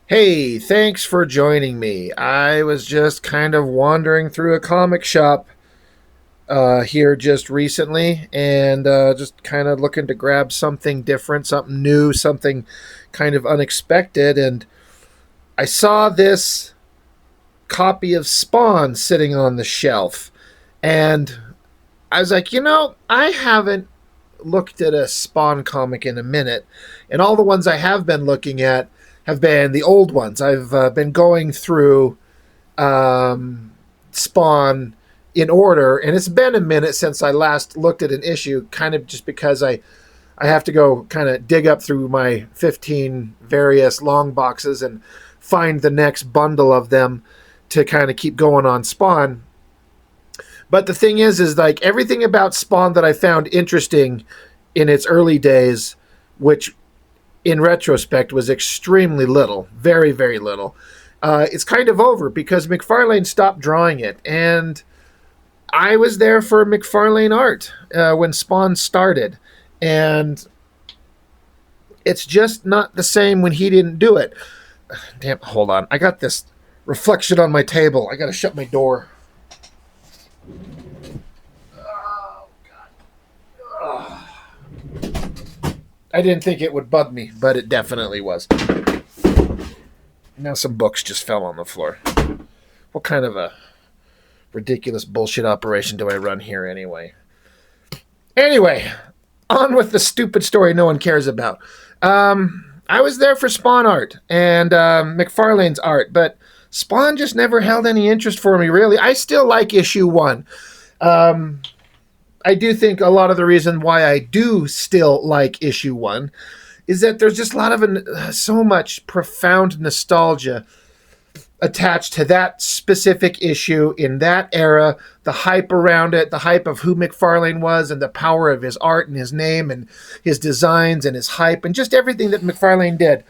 Hey, thanks for joining me. I was just kind of wandering through a comic shop here just recently and just kind of looking to grab something different, something new, something kind of unexpected. And I saw this copy of Spawn sitting on the shelf. And I was like, I haven't looked at a Spawn comic in a minute. And all the ones I have been looking at have been the old ones. I've been going through Spawn in order, and it's been a minute since I last looked at an issue, kind of just because I have to go kind of dig up through my 15 various long boxes and find the next bundle of them to kind of keep going on Spawn. But the thing is like everything about Spawn that I found interesting in its early days, which in retrospect was extremely little, very, very little. It's kind of over because McFarlane stopped drawing it, and I was there for McFarlane art when Spawn started, and it's just not the same when he didn't do it. Damn, hold on. I got this reflection on my table. I gotta shut my door. Oh, God. I didn't think it would bug me, but it definitely was. Now some books just fell on the floor. What kind of a ridiculous bullshit operation do I run here anyway? Anyway, on with the stupid story no one cares about. I was there for Spawn art and McFarlane's art, but Spawn just never held any interest for me, really. I still like issue 1. I do think a lot of the reason why I do still like issue 1 is that there's just a lot of so much profound nostalgia attached to that specific issue in that era, the hype around it, the hype of who McFarlane was and the power of his art and his name and his designs and his hype and just everything that McFarlane did.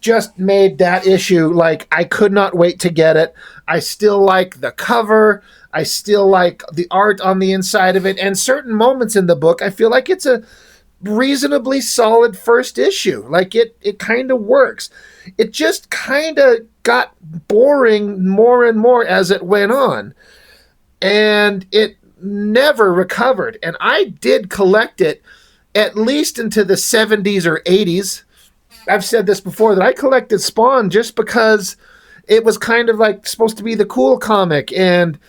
Just made that issue like I could not wait to get it. I still like the cover. I still like the art on the inside of it. And certain moments in the book, I feel like it's a reasonably solid first issue. Like it kind of works. It just kind of got boring more and more as it went on. And it never recovered. And I did collect it at least into the 70s or 80s. I've said this before that I collected Spawn just because it was kind of like supposed to be the cool comic, and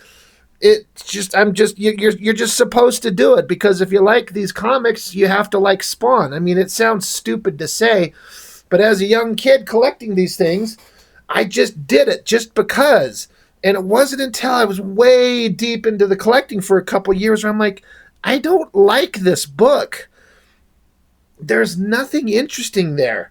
you're just supposed to do it because if you like these comics, you have to like Spawn. I mean, it sounds stupid to say, but as a young kid collecting these things, I just did it just because. And it wasn't until I was way deep into the collecting for a couple years where I'm like, I don't like this book. There's nothing interesting there.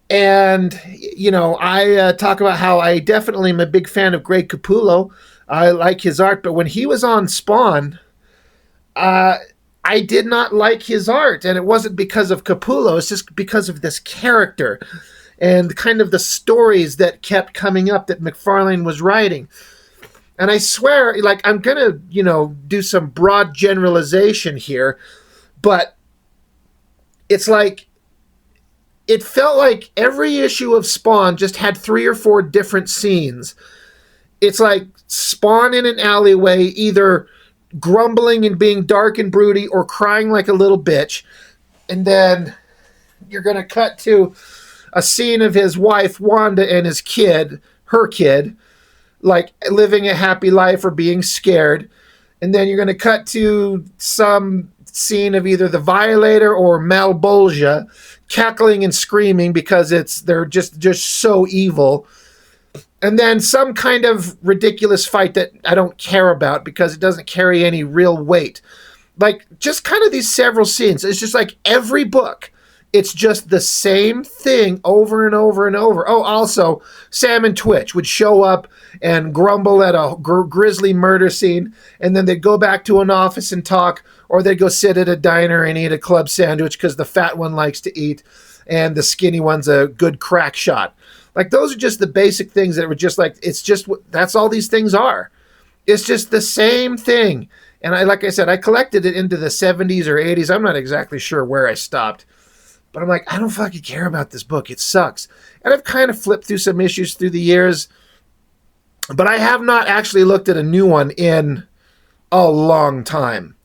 And, I talk about how I definitely am a big fan of Greg Capullo. I like his art, but when he was on Spawn, I did not like his art. And it wasn't because of Capullo, it's just because of this character and kind of the stories that kept coming up that McFarlane was writing. And I swear, like, I'm going to, do some broad generalization here, but it's like, it felt like every issue of Spawn just had 3 or 4 different scenes. It's like Spawn in an alleyway, either grumbling and being dark and broody or crying like a little bitch. And then you're going to cut to a scene of his wife, Wanda, and his kid, her kid, like living a happy life or being scared. And then you're going to cut to some scene of either the Violator or Malbolgia cackling and screaming because they're just so evil. And then some kind of ridiculous fight that I don't care about because it doesn't carry any real weight. Like, just kind of these several scenes. It's just like every book, it's just the same thing over and over and over. Oh, also, Sam and Twitch would show up and grumble at a grisly murder scene, and then they'd go back to an office and talk, or they'd go sit at a diner and eat a club sandwich because the fat one likes to eat, and the skinny one's a good crack shot. Like, those are just the basic things that were just like, it's just, that's all these things are. It's just the same thing. And like I said, I collected it into the 70s or 80s. I'm not exactly sure where I stopped. But I'm like, I don't fucking care about this book. It sucks. And I've kind of flipped through some issues through the years, but I have not actually looked at a new one in a long time.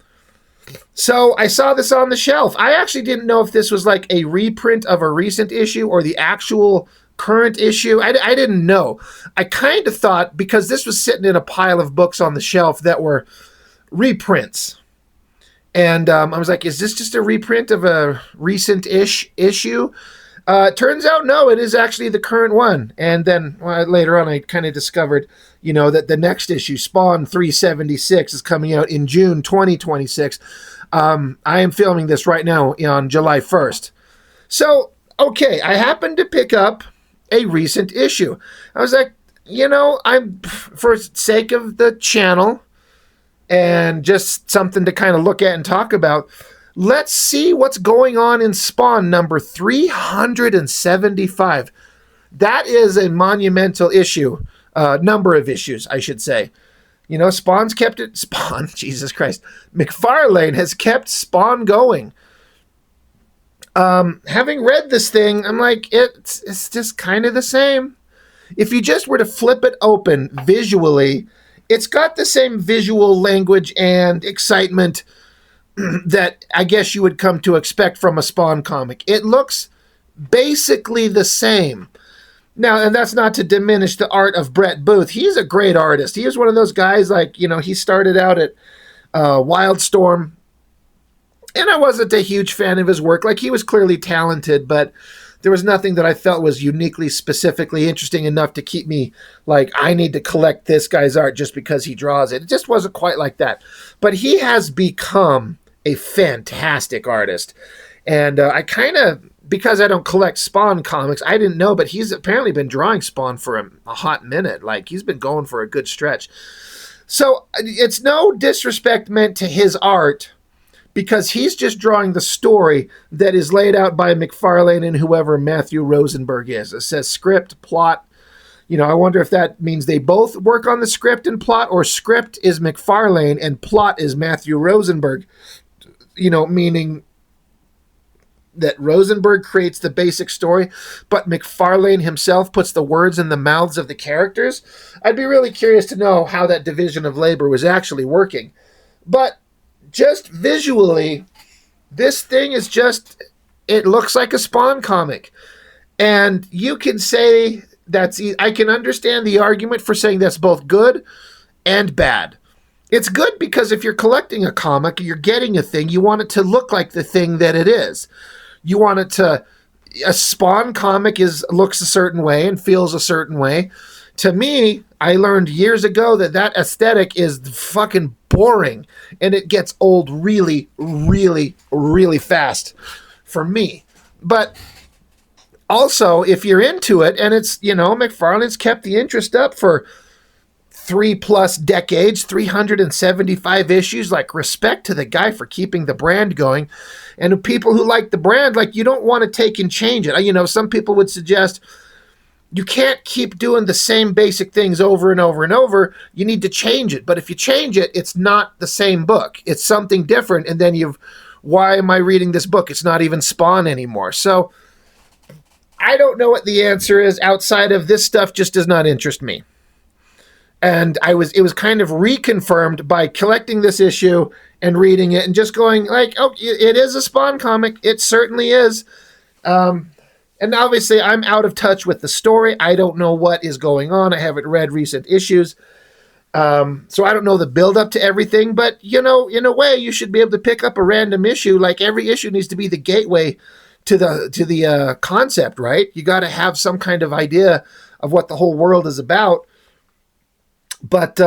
So I saw this on the shelf. I actually didn't know if this was like a reprint of a recent issue or the actual current issue. I didn't know. I kind of thought, because this was sitting in a pile of books on the shelf that were reprints. And I was like, is this just a reprint of a recent-ish issue? Turns out, no, it is actually the current one. And then later on, I kind of discovered, that the next issue, Spawn 376, is coming out in June 2026. I am filming this right now on July 1st. So, okay, I happened to pick up a recent issue. I was like, I'm, for sake of the channel and just something to kind of look at and talk about, let's see what's going on in Spawn number 375. That is a monumental issue. Number of issues, I should say. Spawn's kept it. Spawn, Jesus Christ. McFarlane has kept Spawn going. Having read this thing, I'm like, it's just kind of the same. If you just were to flip it open visually, it's got the same visual language and excitement that I guess you would come to expect from a Spawn comic. It looks basically the same. Now, and that's not to diminish the art of Brett Booth. He's a great artist. He was one of those guys, like, he started out at Wildstorm, and I wasn't a huge fan of his work. Like, he was clearly talented, but there was nothing that I felt was uniquely, specifically interesting enough to keep me like, I need to collect this guy's art just because he draws it. It just wasn't quite like that. But he has become a fantastic artist. And I kind of, because I don't collect Spawn comics, I didn't know, but he's apparently been drawing Spawn for a hot minute. Like, he's been going for a good stretch. So it's no disrespect meant to his art, because he's just drawing the story that is laid out by McFarlane and whoever Matthew Rosenberg is. It says script, plot. I wonder if that means they both work on the script and plot, or script is McFarlane and plot is Matthew Rosenberg. Meaning that Rosenberg creates the basic story, but McFarlane himself puts the words in the mouths of the characters. I'd be really curious to know how that division of labor was actually working. But just visually, this thing is just, it looks like a Spawn comic. And you can say I can understand the argument for saying that's both good and bad. It's good because if you're collecting a comic, you're getting a thing, you want it to look like the thing that it is. You want it to, a Spawn comic looks a certain way and feels a certain way. To me, I learned years ago that aesthetic is fucking boring, and it gets old really, really, really fast for me. But also, if you're into it, and it's, McFarlane's kept the interest up for 3+ decades, 375 issues, like, respect to the guy for keeping the brand going. And people who like the brand, like, you don't want to take and change it. Some people would suggest you can't keep doing the same basic things over and over and over. You need to change it. But if you change it, it's not the same book. It's something different. And then why am I reading this book? It's not even Spawn anymore. So I don't know what the answer is outside of this stuff just does not interest me. And it was kind of reconfirmed by collecting this issue and reading it and just going like, oh, it is a Spawn comic. It certainly is. And obviously I'm out of touch with the story. I don't know what is going on. I haven't read recent issues. So I don't know the build up to everything, but in a way you should be able to pick up a random issue. Like, every issue needs to be the gateway to the concept, right? You got to have some kind of idea of what the whole world is about. But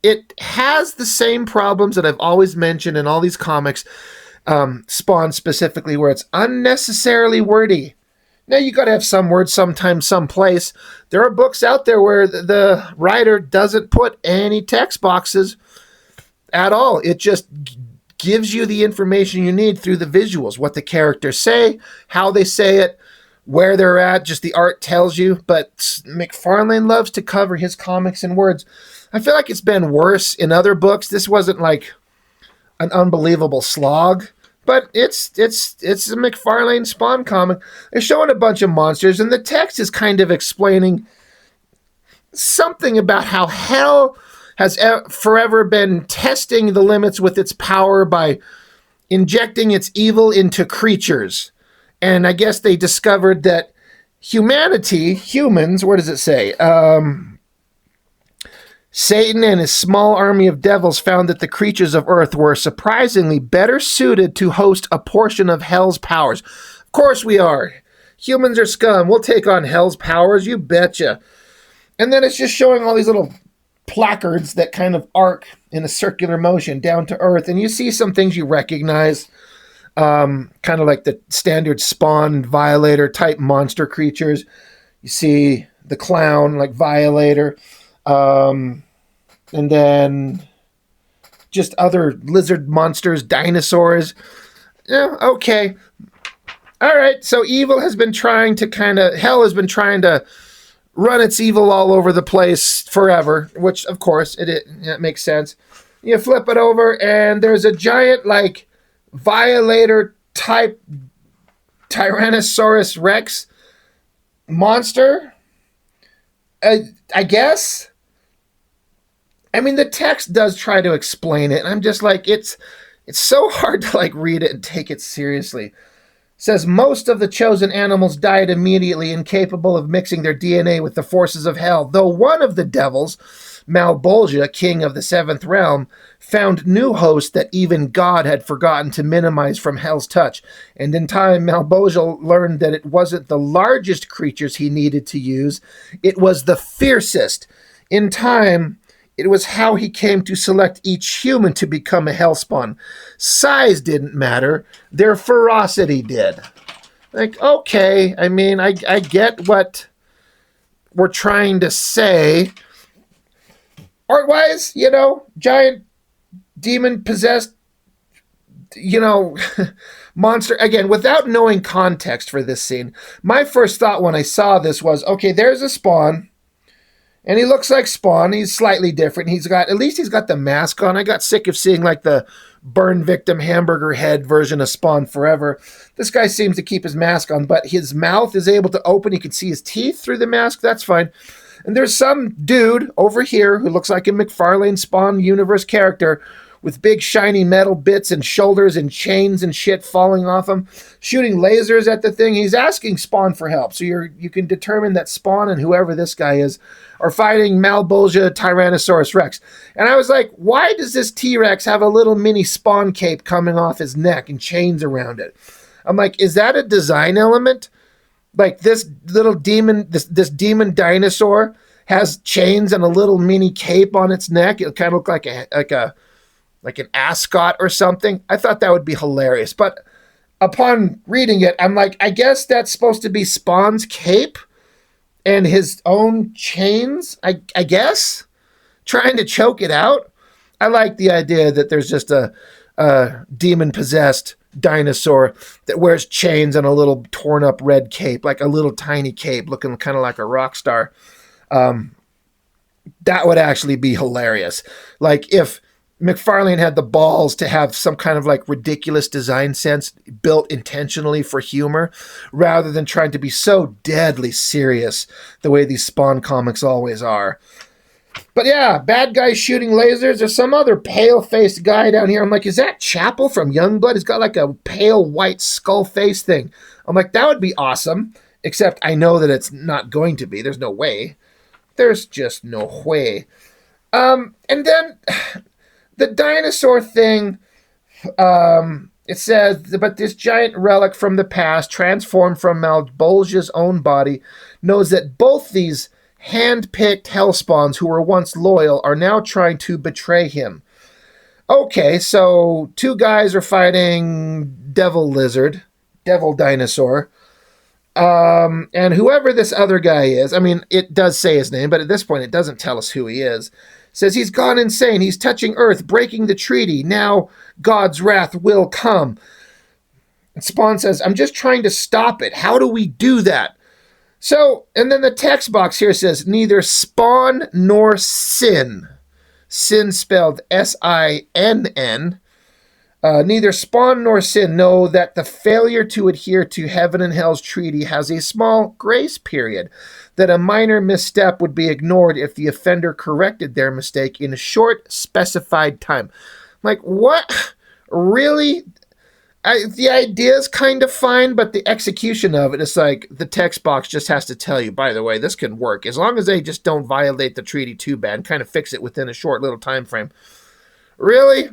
it has the same problems that I've always mentioned in all these comics, Spawn specifically, where it's unnecessarily wordy. Now, you got to have some words sometimes, someplace. There are books out there where the writer doesn't put any text boxes at all. It just gives you the information you need through the visuals, what the characters say, how they say it, where they're at, just the art tells you. But McFarlane loves to cover his comics in words. I feel like it's been worse in other books. This wasn't like an unbelievable slog, But it's a McFarlane Spawn comic. They're showing a bunch of monsters, and the text is kind of explaining something about how hell has forever been testing the limits with its power by injecting its evil into creatures. And I guess they discovered that humans, what does it say? Satan and his small army of devils found that the creatures of earth were surprisingly better suited to host a portion of hell's powers. Of course we are. Humans are scum. We'll take on hell's powers, you betcha. And then it's just showing all these little placards that kind of arc in a circular motion down to earth. And you see some things you recognize, kind of like the standard Spawn Violator type monster creatures. You see the clown, like Violator. And then just other lizard monsters, dinosaurs. Yeah, okay. All right, so hell has been trying to run its evil all over the place forever, which, of course, it makes sense. You flip it over, and there's a giant, like, Violator type Tyrannosaurus Rex monster, I guess. I mean, the text does try to explain it, and I'm just like, it's so hard to like read it and take it seriously. It says most of the chosen animals died immediately, incapable of mixing their DNA with the forces of hell, though one of the devils, Malbolgia, king of the seventh realm, found new hosts that even God had forgotten to minimize from hell's touch. And in time, Malbolgia learned that it wasn't the largest creatures he needed to use, it was the fiercest. In time, it was how he came to select each human to become a hellspawn. Size didn't matter, their ferocity did. Like, okay, I mean, I get what we're trying to say. Art-wise, giant demon-possessed, monster. Again, without knowing context for this scene, my first thought when I saw this was, okay, there's a Spawn, and he looks like Spawn. He's slightly different. At least he's got the mask on. I got sick of seeing like the burn victim hamburger head version of Spawn forever. This guy seems to keep his mask on, but his mouth is able to open. You can see his teeth through the mask. That's fine. And there's some dude over here who looks like a McFarlane Spawn universe character with big shiny metal bits and shoulders and chains and shit falling off him, shooting lasers at the thing. He's asking Spawn for help. So you can determine that Spawn and whoever this guy is are fighting Malbolgia Tyrannosaurus Rex. And I was like, why does this T-Rex have a little mini Spawn cape coming off his neck and chains around it? I'm like, is that a design element? Like this little demon, this demon dinosaur has chains and a little mini cape on its neck. It kind of look like an ascot or something. I thought that would be hilarious. But upon reading it, I'm like, I guess that's supposed to be Spawn's cape and his own chains, I guess, trying to choke it out. I like the idea that there's just a demon-possessed dinosaur that wears chains and a little torn-up red cape, like a little tiny cape, looking kind of like a rock star. That would actually be hilarious. Like if McFarlane had the balls to have some kind of like ridiculous design sense built intentionally for humor rather than trying to be so deadly serious the way these Spawn comics always are. But yeah, bad guy shooting lasers. There's some other pale-faced guy down here. I'm like, is that Chapel from Youngblood? He's got like a pale white skull face thing. I'm like, that would be awesome. Except I know that it's not going to be. There's no way. There's just no way. And then the dinosaur thing, it says, but this giant relic from the past, transformed from Malbolgia's own body, knows that both these hand-picked hellspawns who were once loyal are now trying to betray him. Okay, so two guys are fighting devil dinosaur, and whoever this other guy is, I mean, it does say his name, but at this point it doesn't tell us who he is. Says he's gone insane. He's touching Earth, breaking the treaty. Now God's wrath will come. And Spawn says, I'm just trying to stop it. How do we do that? So, and then the text box here says, neither Spawn nor Sin. Sin spelled S-I-N-N. Neither Spawn nor Sin know that the failure to adhere to Heaven and Hell's treaty has a small grace period, that a minor misstep would be ignored if the offender corrected their mistake in a short, specified time. Like, what? Really? The idea is kind of fine, but the execution of it is like the text box just has to tell you, by the way, this can work. As long as they just don't violate the treaty too bad and kind of fix it within a short little time frame. Really?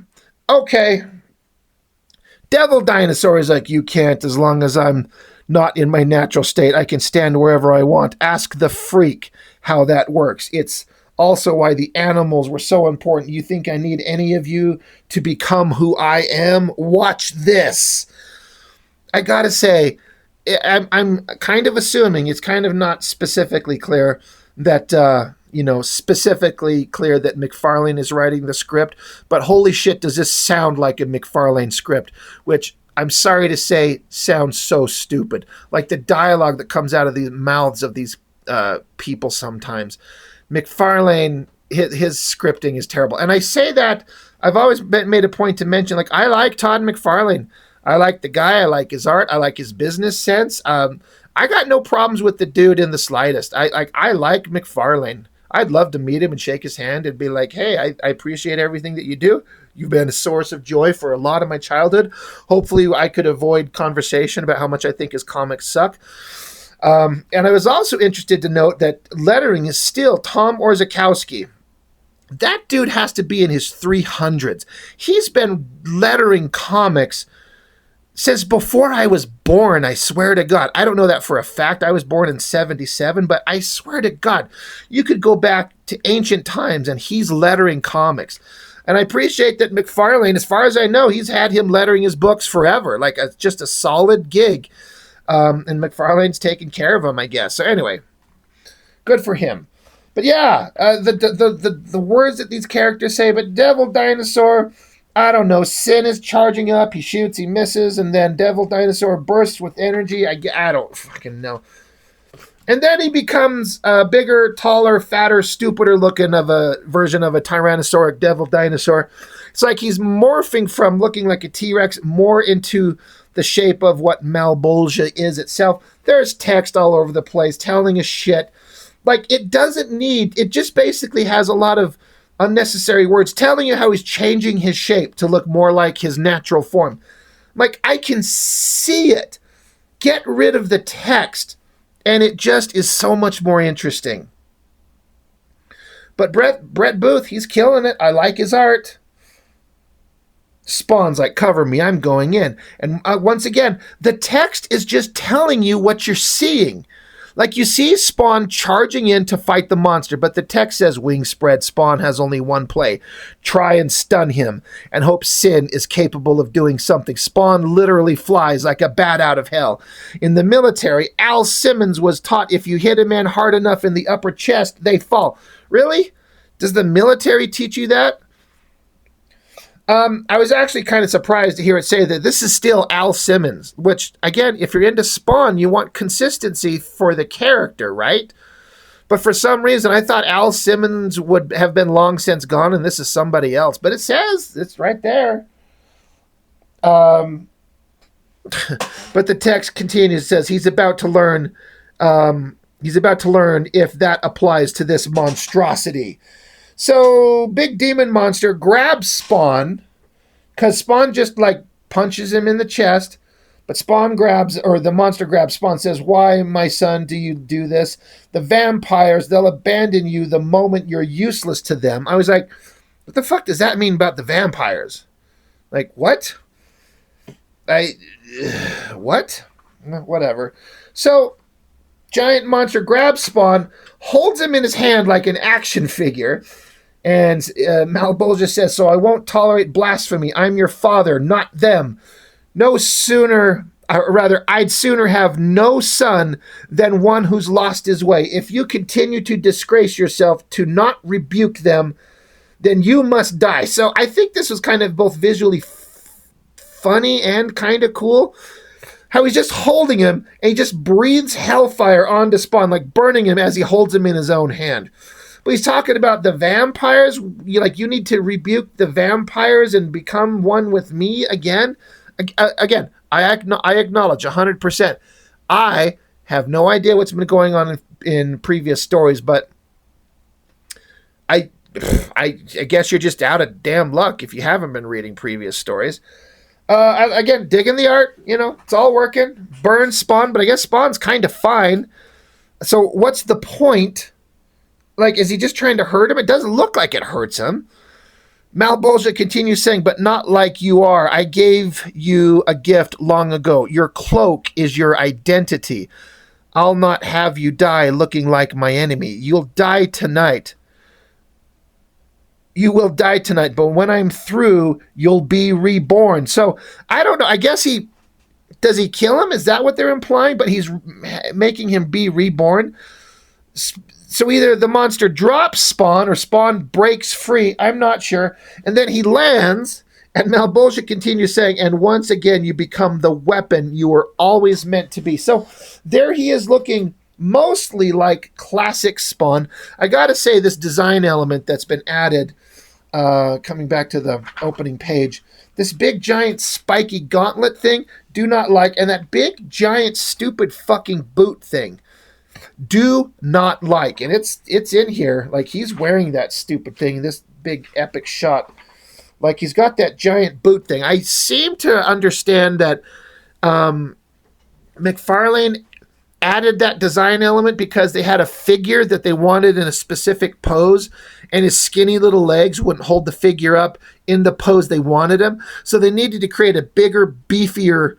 Okay. Devil Dinosaur is like, you can't, as long as I'm not in my natural state. I can stand wherever I want. Ask the freak how that works. It's also why the animals were so important. You think I need any of you to become who I am? Watch this. I gotta say, I'm kind of assuming it's kind of not specifically clear that, specifically clear that McFarlane is writing the script, but holy shit, does this sound like a McFarlane script, which I'm sorry to say sounds so stupid. Like the dialogue that comes out of the mouths of these people sometimes. McFarlane, his scripting is terrible. And I say that, I've always made a point to mention, like, I like Todd McFarlane. I like the guy. I like his art. I like his business sense. I got no problems with the dude in the slightest. I like McFarlane. I'd love to meet him and shake his hand and be like, hey, I appreciate everything that you do. You've been a source of joy for a lot of my childhood. Hopefully I could avoid conversation about how much I think his comics suck. And I was also interested to note that lettering is still Tom Orzechowski. That dude has to be in his 300s. He's been lettering comics since before I was born, I swear to God. I don't know that for a fact. I was born in 77, but I swear to God, you could go back to ancient times and he's lettering comics. And I appreciate that McFarlane, as far as I know, he's had him lettering his books forever, like just a solid gig. And McFarlane's taking care of him, I guess. So anyway, good for him. But yeah, the words that these characters say, but Devil Dinosaur, I don't know, Sin is charging up, he shoots, he misses, and then Devil Dinosaur bursts with energy. I don't fucking know. And then he becomes a bigger, taller, fatter, stupider looking of a version of a Tyrannosauric Devil Dinosaur. It's like he's morphing from looking like a T-Rex more into the shape of what Malebolgia is itself. There's text all over the place telling us shit. Like, it doesn't need, it just basically has a lot of unnecessary words telling you how he's changing his shape to look more like his natural form. Like, I can see it. Get rid of the text, and it just is so much more interesting. But Brett Booth, he's killing it. I like his art. Spawn's like, cover me, I'm going in. And once again, the text is just telling you what you're seeing. Like, you see Spawn charging in to fight the monster, but the text says, wings spread, Spawn has only one play. Try and stun him, and hope Sin is capable of doing something. Spawn literally flies like a bat out of hell. In the military, Al Simmons was taught if you hit a man hard enough in the upper chest, they fall. Really? Does the military teach you that? I was actually kind of surprised to hear it say that this is still Al Simmons, which, again, if you're into Spawn, you want consistency for the character, right? But for some reason, I thought Al Simmons would have been long since gone, and this is somebody else. But it says, it's right there. But the text continues, it says, he's about to learn if that applies to this monstrosity. So, big demon monster grabs Spawn, because Spawn just, like, punches him in the chest, but the monster grabs Spawn, says, why, my son, do you do this? The vampires, they'll abandon you the moment you're useless to them. I was like, what the fuck does that mean about the vampires? Like, what? What? Whatever. So, giant monster grabs Spawn, holds him in his hand like an action figure, and Malebolgia says, so I won't tolerate blasphemy. I'm your father, not them. I'd sooner have no son than one who's lost his way. If you continue to disgrace yourself to not rebuke them, then you must die. So I think this was kind of both visually funny and kind of cool. How he's just holding him, and he just breathes hellfire onto Spawn, like burning him as he holds him in his own hand. But he's talking about the vampires. You need to rebuke the vampires and become one with me again. Again, I acknowledge 100%. I have no idea what's been going on in previous stories, but I guess you're just out of damn luck if you haven't been reading previous stories. Again, digging the art, it's all working. Burn Spawn, but I guess Spawn's kind of fine. So what's the point? Like, is he just trying to hurt him? It doesn't look like it hurts him. Malebolgia continues saying, but not like you are. I gave you a gift long ago. Your cloak is your identity. I'll not have you die looking like my enemy. You'll die tonight. You will die tonight, but when I'm through, you'll be reborn. So, I don't know. I guess does he kill him? Is that what they're implying? But he's making him be reborn. So either the monster drops Spawn or Spawn breaks free. I'm not sure. And then he lands, and Malebolgia continues saying, and once again, you become the weapon you were always meant to be. So there he is looking mostly like classic Spawn. I gotta say, this design element that's been added, coming back to the opening page, this big giant spiky gauntlet thing, do not like, and that big giant stupid fucking boot thing, do not like. And it's in here, like he's wearing that stupid thing, this big epic shot, like he's got that giant boot thing. I seem to understand that McFarlane added that design element because they had a figure that they wanted in a specific pose, and his skinny little legs wouldn't hold the figure up in the pose they wanted him. So they needed to create a bigger, beefier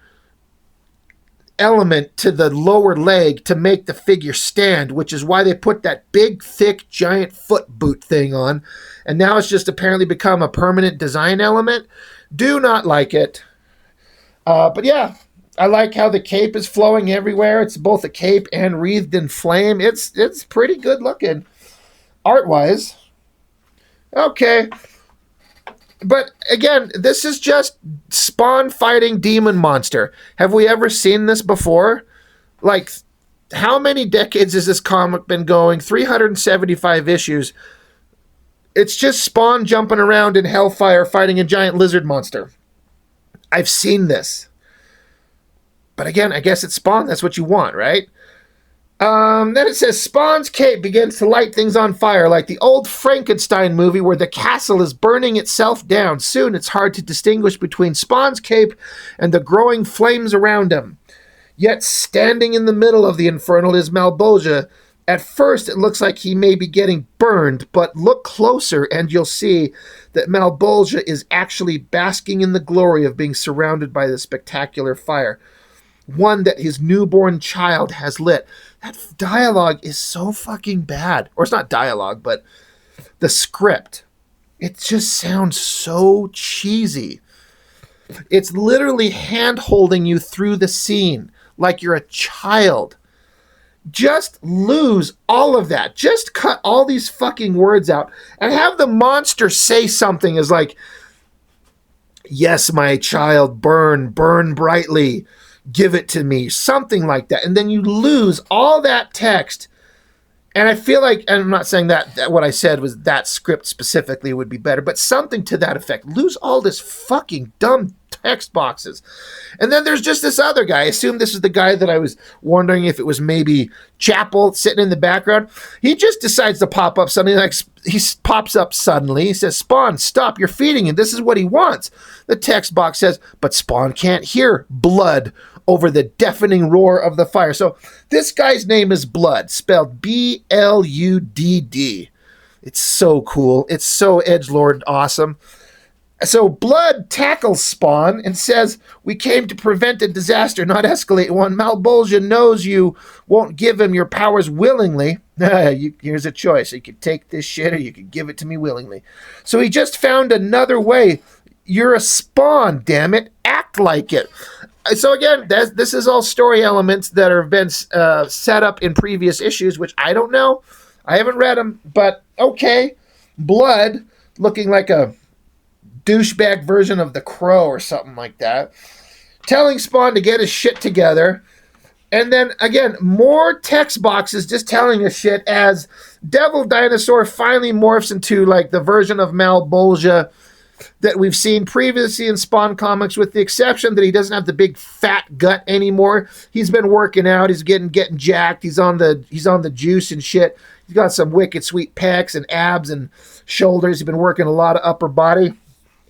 element to the lower leg to make the figure stand, which is why they put that big, thick, giant foot boot thing on. And now it's just apparently become a permanent design element. Do not like it. But yeah, I like how the cape is flowing everywhere. It's both a cape and wreathed in flame. It's pretty good looking art-wise. Okay. But again, this is just Spawn fighting demon monster. Have we ever seen this before? Like, how many decades has this comic been going? 375 issues. It's just Spawn jumping around in Hellfire fighting a giant lizard monster. I've seen this. But again, I guess it's Spawn. That's what you want, right? Then it says, Spawn's cape begins to light things on fire like the old Frankenstein movie where the castle is burning itself down. Soon it's hard to distinguish between Spawn's cape and the growing flames around him. Yet standing in the middle of the infernal is Malebolgia. At first it looks like he may be getting burned, but look closer and you'll see that Malebolgia is actually basking in the glory of being surrounded by the spectacular fire. One that his newborn child has lit. That dialogue is so fucking bad. Or it's not dialogue, but the script. It just sounds so cheesy. It's literally hand-holding you through the scene like you're a child. Just lose all of that. Just cut all these fucking words out and have the monster say something as like, yes, my child, burn brightly. Give it to me, something like that. And then you lose all that text. And I feel like, and I'm not saying that what I said was that script specifically would be better, but something to that effect. Lose all this fucking dumb text boxes. And then there's just this other guy. I assume this is the guy that I was wondering if it was maybe Chapel sitting in the background. He just decides to pop up suddenly. Like, he pops up suddenly. He says, Spawn, stop, you're feeding him. This is what he wants. The text box says, but Spawn can't hear blood over the deafening roar of the fire. So this guy's name is Blood, spelled B-L-U-D-D. It's so cool. It's so edgelord awesome. So Blood tackles Spawn and says, we came to prevent a disaster, not escalate one. Malebolgia knows you won't give him your powers willingly. Here's a choice. You could take this shit or you could give it to me willingly. So he just found another way. You're a Spawn, damn it. Act like it. So again, this is all story elements that have been set up in previous issues, which I don't know. I haven't read them, but okay. Blood, looking like a douchebag version of the Crow or something like that, telling Spawn to get his shit together. And then again, more text boxes just telling us shit as Devil Dinosaur finally morphs into like the version of Malebolgia that we've seen previously in Spawn comics, with the exception that he doesn't have the big fat gut anymore. He's been working out. He's getting jacked. He's on the juice and shit. He's got some wicked sweet pecs and abs and shoulders. He's been working a lot of upper body.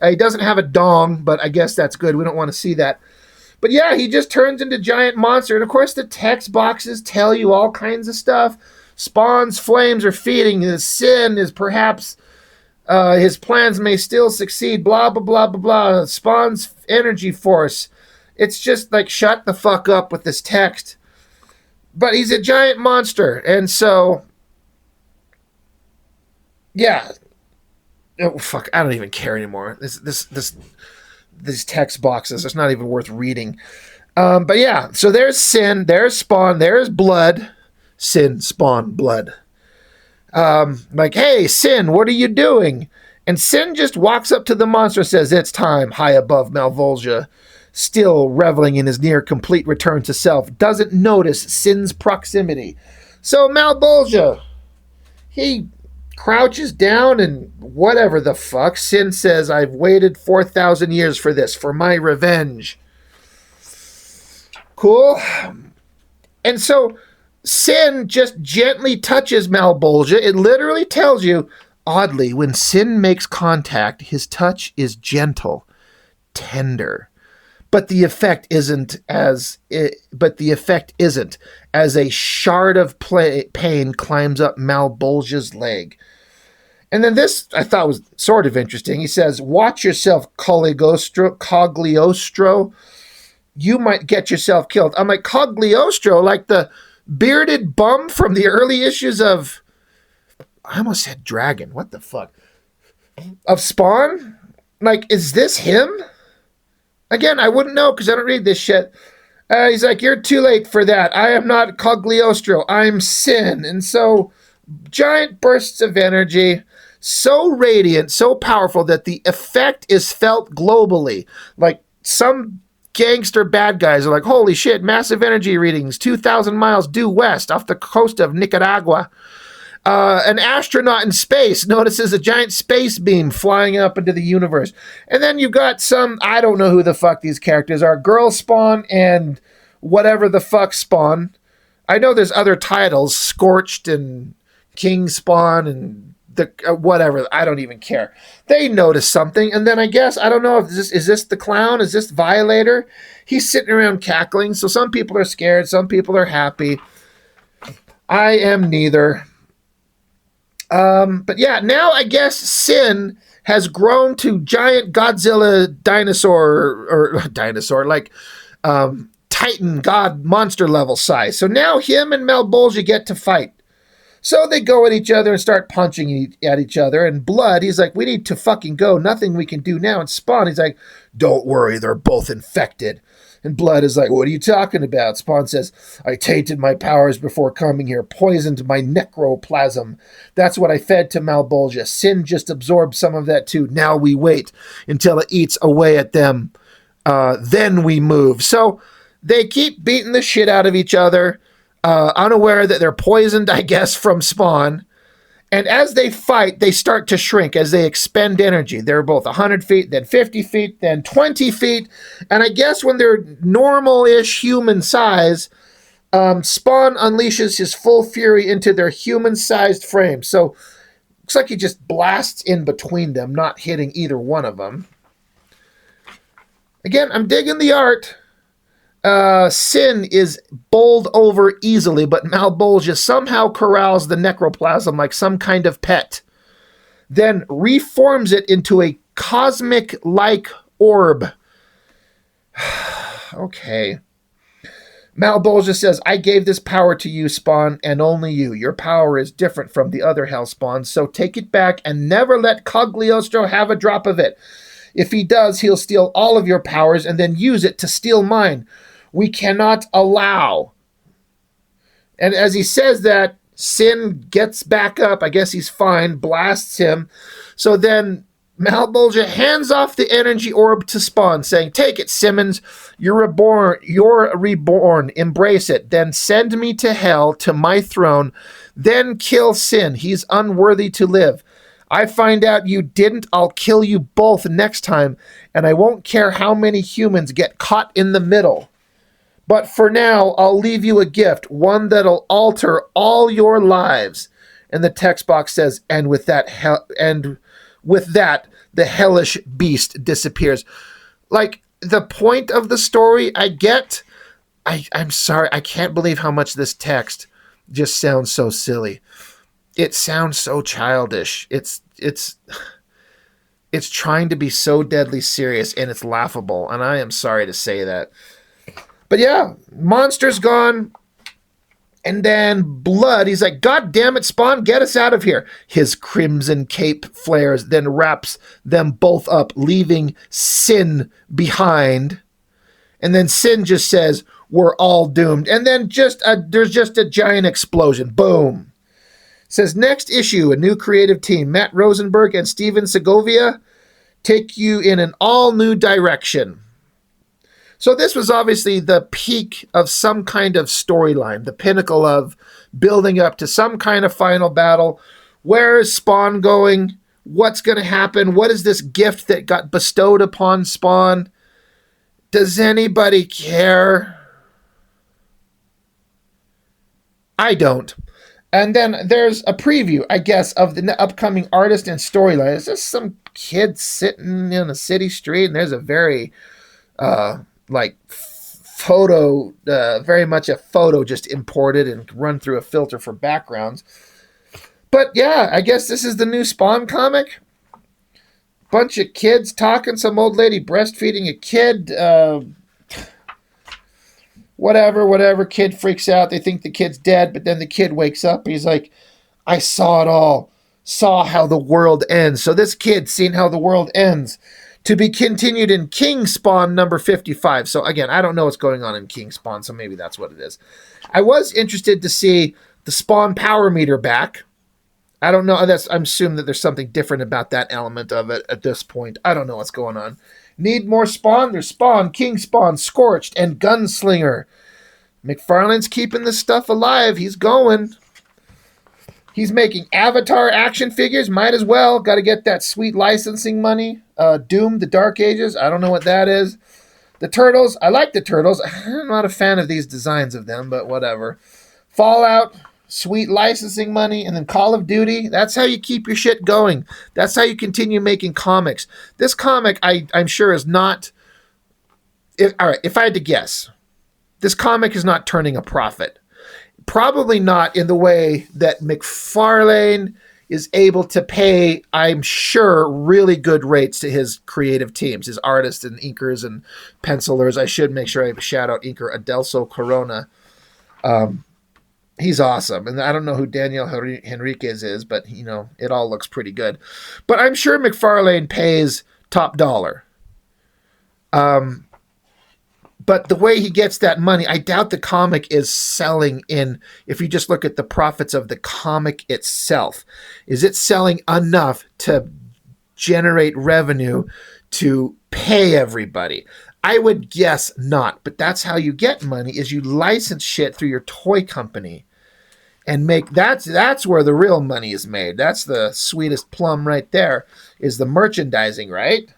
He doesn't have a dong, but I guess that's good. We don't want to see that. But yeah, he just turns into giant monster. And of course, the text boxes tell you all kinds of stuff. Spawn's flames are feeding. His sin is perhaps his plans may still succeed. Blah blah blah blah blah. Spawn's energy force. It's just like shut the fuck up with this text. But he's a giant monster, and so yeah. Oh fuck! I don't even care anymore. These text boxes. It's not even worth reading. But yeah, so there's Sin, there's Spawn, there's Blood. Sin, Spawn, Blood. Like, hey, Sin, what are you doing? And Sin just walks up to the monster and says, it's time, high above Malebolgia. Still reveling in his near complete return to self. Doesn't notice Sin's proximity. So Malebolgia, he crouches down and whatever the fuck. Sin says, I've waited 4,000 years for this, for my revenge. Cool. And so Sin just gently touches Malebolgia. It literally tells you, oddly, when Sin makes contact, his touch is gentle, tender. But the effect isn't as a shard of pain climbs up Malebolgia's leg. And then this I thought was sort of interesting. He says, watch yourself, Cogliostro. You might get yourself killed. I'm like, Cogliostro, like the bearded bum from the early issues of, I almost said Dragon. What the fuck? Of Spawn? Like, is this him? Again, I wouldn't know because I don't read this shit. He's like, you're too late for that. I am not Cogliostro. I'm Sin. And so, giant bursts of energy, so radiant, so powerful that the effect is felt globally. Like, some gangster bad guys are like, holy shit, massive energy readings, 2,000 miles due west off the coast of Nicaragua. An astronaut in space notices a giant space beam flying up into the universe. And then you've got some, I don't know who the fuck these characters are, Girl Spawn and whatever the fuck Spawn. I know there's other titles, Scorched and King Spawn and the whatever. I don't even care. They notice something, and then I guess, I don't know if is this the clown? Is this Violator? He's sitting around cackling, so some people are scared, some people are happy. I am neither. But yeah, now I guess Sin has grown to giant Godzilla dinosaur, like Titan God monster level size. So now him and Malebolgia get to fight. So they go at each other and start punching at each other. And Blood, he's like, we need to fucking go. Nothing we can do now. And Spawn, he's like, don't worry, they're both infected. And Blood is like, what are you talking about? Spawn says, I tainted my powers before coming here, poisoned my necroplasm. That's what I fed to Malebolgia. Sin just absorbed some of that too. Now we wait until it eats away at them. Then we move. So they keep beating the shit out of each other, unaware that they're poisoned, I guess, from Spawn. And as they fight, they start to shrink as they expend energy. They're both 100 feet, then 50 feet, then 20 feet. And I guess when they're normal-ish human size, Spawn unleashes his full fury into their human-sized frame. So looks like he just blasts in between them, not hitting either one of them. Again, I'm digging the art. Sin is bowled over easily, but Malebolgia somehow corrals the necroplasm like some kind of pet, then reforms it into a cosmic-like orb. Okay. Malebolgia says, I gave this power to you, Spawn, and only you. Your power is different from the other Hellspawns, so take it back and never let Cogliostro have a drop of it. If he does, he'll steal all of your powers and then use it to steal mine. We cannot allow. And as he says that, Sin gets back up. I guess he's fine, blasts him. So then Malebolgia hands off the energy orb to Spawn, saying, "Take it, Simmons. You're reborn. You're reborn. Embrace it. Then send me to hell, to my throne. Then kill Sin. He's unworthy to live. I find out you didn't, I'll kill you both next time, and I won't care how many humans get caught in the middle. But for now, I'll leave you a gift, one that'll alter all your lives." And the text box says, "And with that, the hellish beast disappears." Like, the point of the story, I get. I'm sorry, I can't believe how much this text just sounds so silly. It sounds so childish. It's trying to be so deadly serious, and it's laughable. And I am sorry to say that. But yeah, Monster's gone. And then Blood, he's like, "God damn it, Spawn, get us out of here." His crimson cape flares, then wraps them both up, leaving Sin behind. And then Sin just says, "We're all doomed." And then there's just a giant explosion. Boom. It says, "Next issue, a new creative team. Matt Rosenberg and Steven Segovia take you in an all-new direction." So this was obviously the peak of some kind of storyline, the pinnacle of building up to some kind of final battle. Where is Spawn going? What's going to happen? What is this gift that got bestowed upon Spawn? Does anybody care? I don't. And then there's a preview, I guess, of the upcoming artist and storyline. It's just some kid sitting in a city street, and there's a very... photo, very much a photo just imported and run through a filter for backgrounds. But yeah, I guess this is the new Spawn comic. Bunch of kids talking, some old lady breastfeeding a kid. Whatever. Kid freaks out. They think the kid's dead, but then the kid wakes up. He's like, "I saw it all. Saw how the world ends." So this kid seen how the world ends. To be continued in King Spawn number 55. So again, I don't know what's going on in King Spawn, so maybe that's what it is. I was interested to see the Spawn power meter back. I don't know. I'm assuming that there's something different about that element of it at this point. I don't know what's going on. Need more Spawn? There's Spawn, King Spawn, Scorched, and Gunslinger. McFarlane's keeping this stuff alive. He's going. He's making Avatar action figures. Might as well. Got to get that sweet licensing money. Doom, the Dark Ages. I don't know what that is. The Turtles. I like the Turtles. I'm not a fan of these designs of them, but whatever. Fallout. Sweet licensing money. And then Call of Duty. That's how you keep your shit going. That's how you continue making comics. This comic, I'm sure, is not... all right, if I had to guess, this comic is not turning a profit. Probably not in the way that McFarlane is able to pay, I'm sure, really good rates to his creative teams, his artists and inkers and pencilers. I should make sure I shout out inker Adelso Corona. He's awesome. And I don't know who Daniel Henriquez is, but, it all looks pretty good. But I'm sure McFarlane pays top dollar. But the way he gets that money, I doubt the comic is selling in, if you just look at the profits of the comic itself. Is it selling enough to generate revenue to pay everybody? I would guess not, but that's how you get money, is you license shit through your toy company and that's where the real money is made. That's the sweetest plum right there, is the merchandising, right?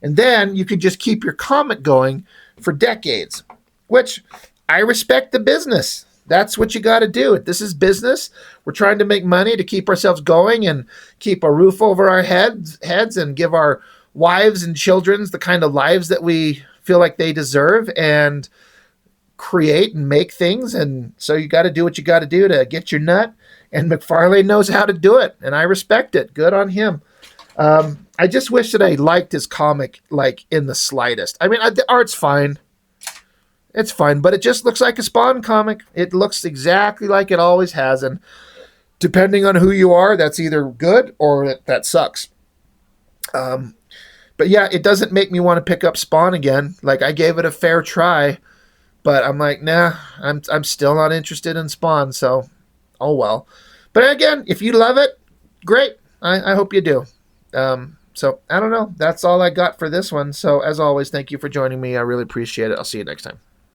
And then you could just keep your comic going for decades, which I respect the business. That's what you got to do. This is business. We're trying to make money to keep ourselves going and keep a roof over our heads and give our wives and children the kind of lives that we feel like they deserve, and create and make things. And so you got to do what you got to do to get your nut. And McFarlane knows how to do it, and I respect it. Good on him. I just wish that I liked his comic, in the slightest. I mean, the art's fine. It's fine, but it just looks like a Spawn comic. It looks exactly like it always has, and depending on who you are, that's either good or that sucks. But yeah, it doesn't make me want to pick up Spawn again. I gave it a fair try, but I'm like, nah, I'm still not interested in Spawn, so oh well. But again, if you love it, great. I hope you do. So I don't know. That's all I got for this one. So as always, thank you for joining me. I really appreciate it. I'll see you next time.